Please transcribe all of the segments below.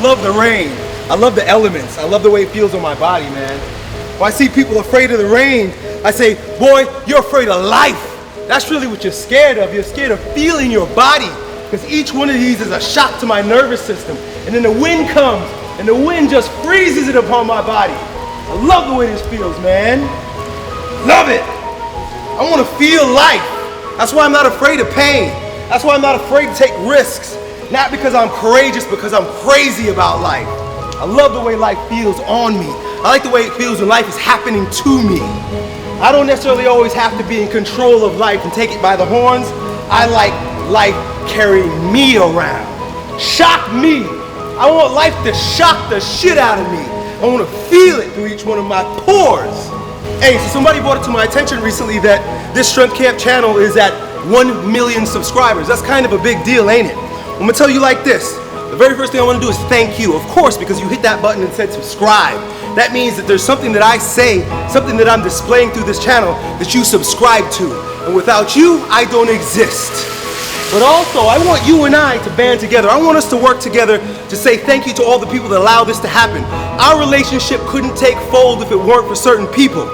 love the rain. I love the elements. I love the way it feels on my body, man. When I see people afraid of the rain, I say, boy, you're afraid of life. That's really what you're scared of. You're scared of feeling your body, because each one of these is a shock to my nervous system. And then the wind comes, and the wind just freezes it upon my body. I love the way this feels, man. Love it. I want to feel life. That's why I'm not afraid of pain. That's why I'm not afraid to take risks. Not because I'm courageous, because I'm crazy about life. I love the way life feels on me. I like the way it feels when life is happening to me. I don't necessarily always have to be in control of life and take it by the horns. I like life carrying me around. Shock me. I want life to shock the shit out of me. I want to feel it through each one of my pores. Hey, so somebody brought it to my attention recently that this Strength Camp channel is at 1 million subscribers. That's kind of a big deal, ain't it? I'm gonna tell you like this. The very first thing I want to do is thank you, of course, because you hit that button and said subscribe. That means that there's something that I say, something that I'm displaying through this channel that you subscribe to. And without you, I don't exist. But also, I want you and I to band together. I want us to work together to say thank you to all the people that allow this to happen. Our relationship couldn't take fold if it weren't for certain people.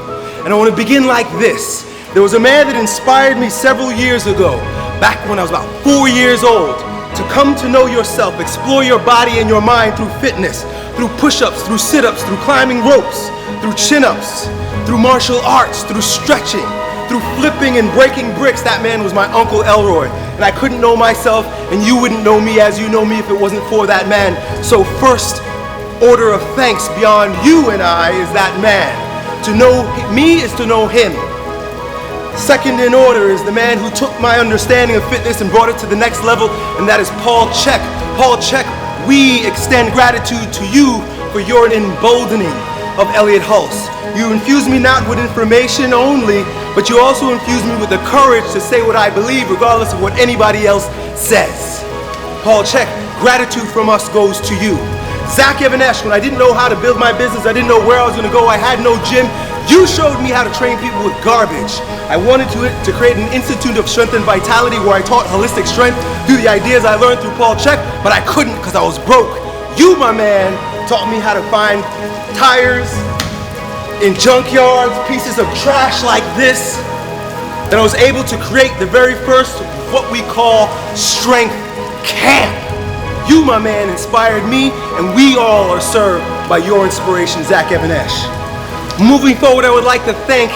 And I want to begin like this. There was a man that inspired me several years ago, back when I was about 4 years old, to come to know yourself, explore your body and your mind through fitness, through push-ups, through sit-ups, through climbing ropes, through chin-ups, through martial arts, through stretching, through flipping and breaking bricks. That man was my Uncle Elroy. And I couldn't know myself, and you wouldn't know me as you know me if it wasn't for that man. So first order of thanks beyond you and I is that man. To know me is to know him. Second in order is the man who took my understanding of fitness and brought it to the next level, and that is Paul Check. Paul Check, we extend gratitude to you for your emboldening of Elliott Hulse. You infuse me not with information only, but you also infuse me with the courage to say what I believe regardless of what anybody else says. Paul Check, gratitude from us goes to you. Zach Evanesh, when I didn't know how to build my business, I didn't know where I was gonna go, I had no gym, you showed me how to train people with garbage. I wanted to create an institute of strength and vitality where I taught holistic strength through the ideas I learned through Paul Check, but I couldn't because I was broke. You, my man, taught me how to find tires in junkyards, pieces of trash like this, that I was able to create the very first, what we call Strength Camp. You, my man, inspired me, and we all are served by your inspiration, Zach Evanesh. Moving forward, I would like to thank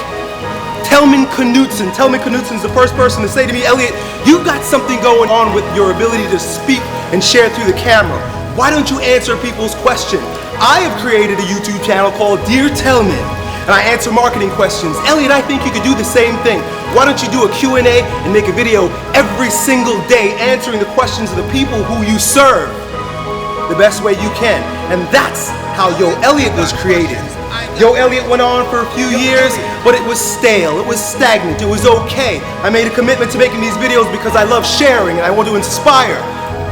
Telman Knutson. Telman Knutson's the first person to say to me, Elliott, you've got something going on with your ability to speak and share through the camera. Why don't you answer people's questions? I have created a YouTube channel called Dear Telman, and I answer marketing questions. Elliott, I think you could do the same thing. Why don't you do a Q&A and make a video every single day answering the questions of the people who you serve the best way you can? And that's how Yo Elliott was created. Yo Elliott went on for a few years, but it was stale, it was stagnant, it was okay. I made a commitment to making these videos because I love sharing and I want to inspire.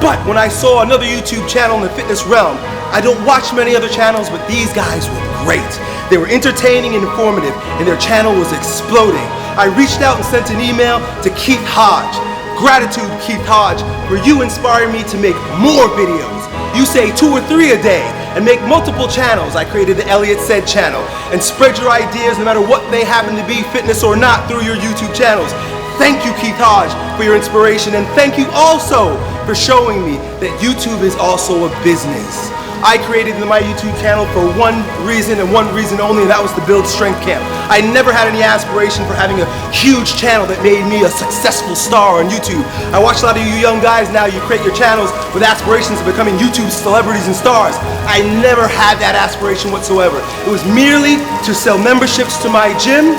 But when I saw another YouTube channel in the fitness realm, I don't watch many other channels, but these guys were great. They were entertaining and informative, and their channel was exploding. I reached out and sent an email to Keith Hodge. Gratitude, Keith Hodge, for you inspiring me to make more videos. You say 2 or 3 a day and make multiple channels. I created the Elliott Said channel and spread your ideas no matter what they happen to be, fitness or not, through your YouTube channels. Thank you, Keith Hodge, for your inspiration, and thank you also for showing me that YouTube is also a business. I created my YouTube channel for one reason and one reason only, and that was to build Strength Camp. I never had any aspiration for having a huge channel that made me a successful star on YouTube. I watch a lot of you young guys now, you create your channels with aspirations of becoming YouTube celebrities and stars. I never had that aspiration whatsoever. It was merely to sell memberships to my gym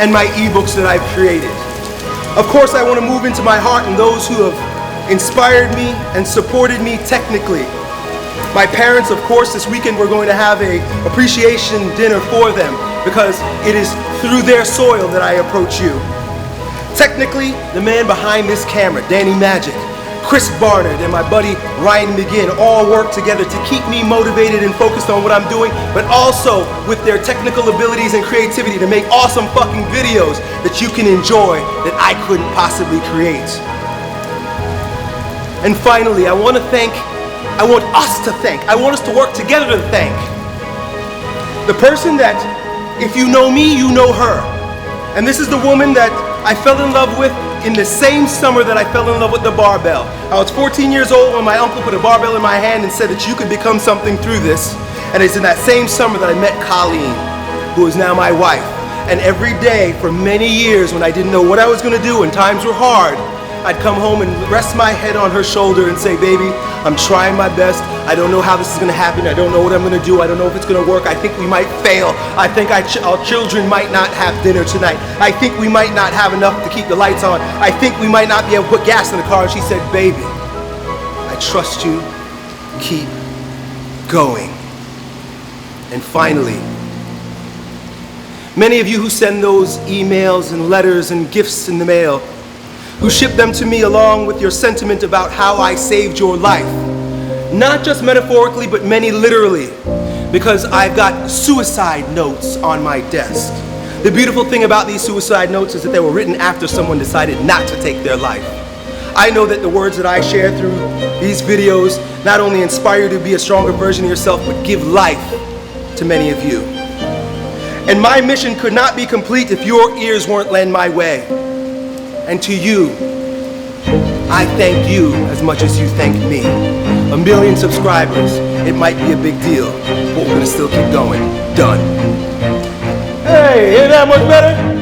and my ebooks that I've created. Of course, I want to move into my heart and those who have inspired me and supported me technically. My parents, of course, this weekend we're going to have a appreciation dinner for them because it is through their soil that I approach you. Technically, the man behind this camera, Danny Magic, Chris Barnard, and my buddy Ryan McGinn all work together to keep me motivated and focused on what I'm doing, but also with their technical abilities and creativity to make awesome fucking videos that you can enjoy that I couldn't possibly create. And finally, I want to thank I want us to thank. I want us to work together to thank. The person that, if you know me, you know her. And this is the woman that I fell in love with in the same summer that I fell in love with the barbell. I was 14 years old when my uncle put a barbell in my hand and said that you could become something through this. And it's in that same summer that I met Colleen, who is now my wife. And every day for many years when I didn't know what I was gonna do and times were hard, I'd come home and rest my head on her shoulder and say, baby, I'm trying my best. I don't know how this is gonna happen. I don't know what I'm gonna do. I don't know if it's gonna work. I think we might fail. I think our children might not have dinner tonight. I think we might not have enough to keep the lights on. I think we might not be able to put gas in the car. And she said, baby, I trust you. Keep going. And finally, many of you who send those emails and letters and gifts in the mail, who ship them to me along with your sentiment about how I saved your life. Not just metaphorically, but many literally, because I've got suicide notes on my desk. The beautiful thing about these suicide notes is that they were written after someone decided not to take their life. I know that the words that I share through these videos not only inspire you to be a stronger version of yourself, but give life to many of you. And my mission could not be complete if your ears weren't lent my way. And to you, I thank you as much as you thank me. 1 million subscribers, it might be a big deal, but we're gonna still keep going. Done. Hey, isn't that much better?